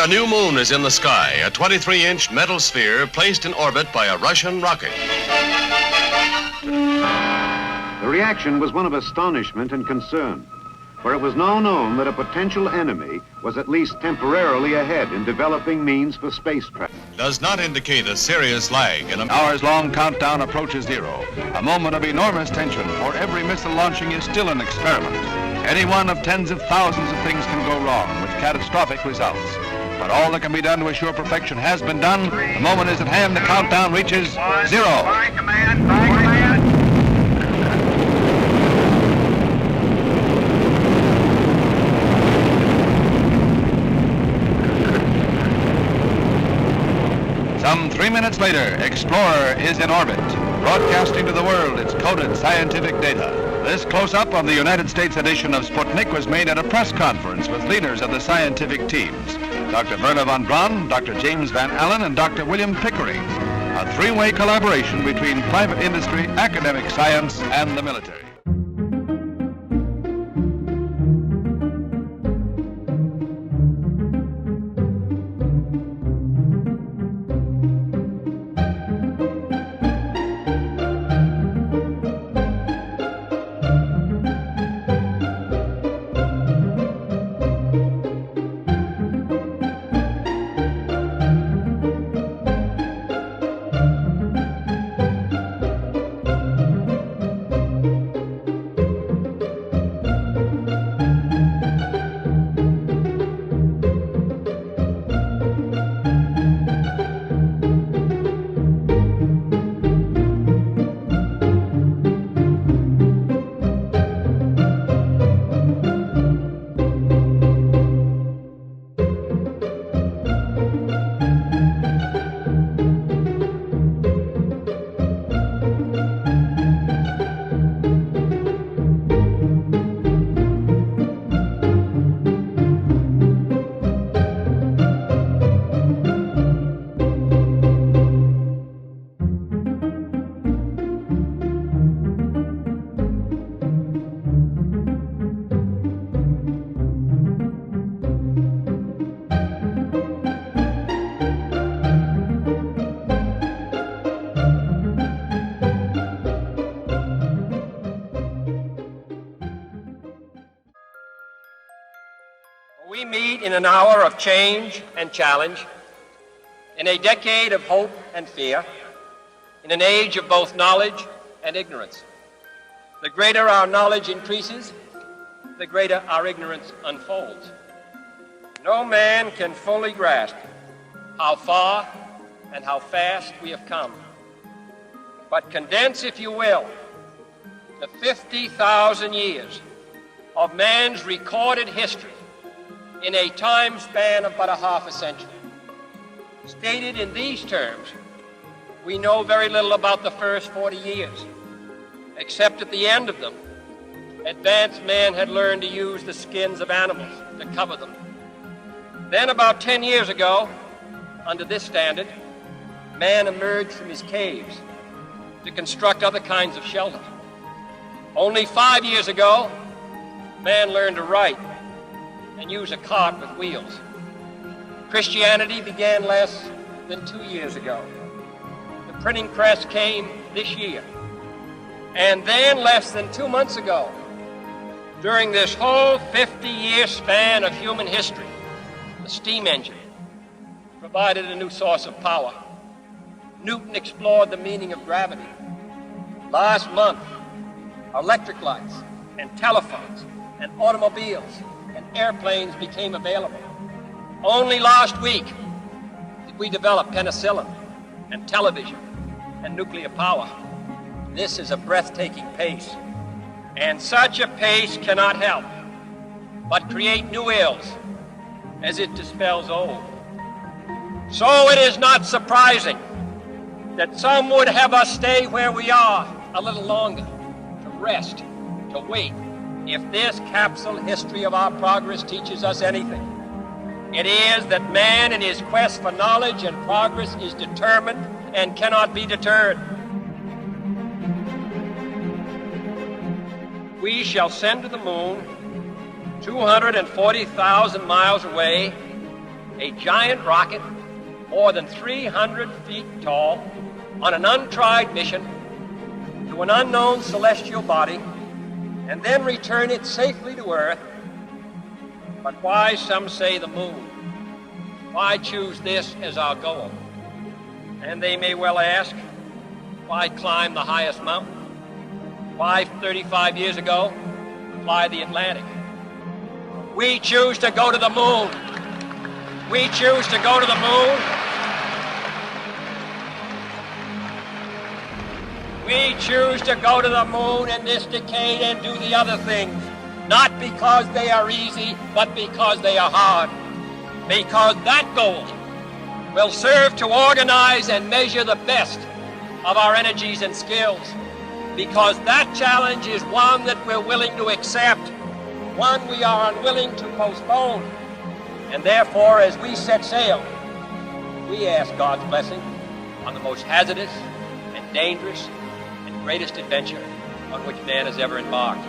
a new moon is in the sky, a 23-inch metal sphere placed in orbit by a Russian rocket. The reaction was one of astonishment and concern, for it was now known that a potential enemy was at least temporarily ahead in developing means for space travel. Does not indicate a serious lag in an hours-long countdown approaches zero, a moment of enormous tension, for every missile launching is still an experiment. Any one of tens of thousands of things can go wrong with catastrophic results. But all that can be done to assure perfection has been done. The moment is at hand, the countdown reaches zero. Fire command, fire command. Some 3 minutes later, Explorer is in orbit, broadcasting to the world its coded scientific data. This close-up of the United States edition of Sputnik was made at a press conference with leaders of the scientific teams, Dr. Werner von Braun, Dr. James Van Allen, and Dr. William Pickering, a three-way collaboration between private industry, academic science, and the military. We meet in an hour of change and challenge, in a decade of hope and fear, in an age of both knowledge and ignorance. The greater our knowledge increases, the greater our ignorance unfolds. No man can fully grasp how far and how fast we have come. But condense, if you will, the 50,000 years of man's recorded history in a time span of but a half a century. Stated in these terms, we know very little about the first 40 years, except at the end of them, advanced man had learned to use the skins of animals to cover them. Then about 10 years ago, under this standard, man emerged from his caves to construct other kinds of shelter. Only 5 years ago, man learned to write and use a cart with wheels. Christianity began less than 2 years ago. The printing press came this year. And then less than 2 months ago, during this whole 50-year span of human history, the steam engine provided a new source of power. Newton explored the meaning of gravity. Last month, electric lights and telephones and automobiles and airplanes became available. Only last week did we develop penicillin and television and nuclear power. This is a breathtaking pace, and such a pace cannot help but create new ills as it dispels old. So it is not surprising that some would have us stay where we are a little longer, to rest, to wait. If this capsule history of our progress teaches us anything, it is that man in his quest for knowledge and progress is determined and cannot be deterred. We shall send to the moon, 240,000 miles away, a giant rocket more than 300 feet tall on an untried mission to an unknown celestial body and then return it safely to Earth. But why, some say, the moon? Why choose this as our goal? And they may well ask, why climb the highest mountain? Why, 35 years ago, fly the Atlantic? We choose to go to the moon. We choose to go to the moon. We choose to go to the moon in this decade and do the other things, not because they are easy, but because they are hard. Because that goal will serve to organize and measure the best of our energies and skills. Because that challenge is one that we're willing to accept, one we are unwilling to postpone. And therefore, as we set sail, we ask God's blessing on the most hazardous and dangerous and greatest adventure on which man has ever embarked.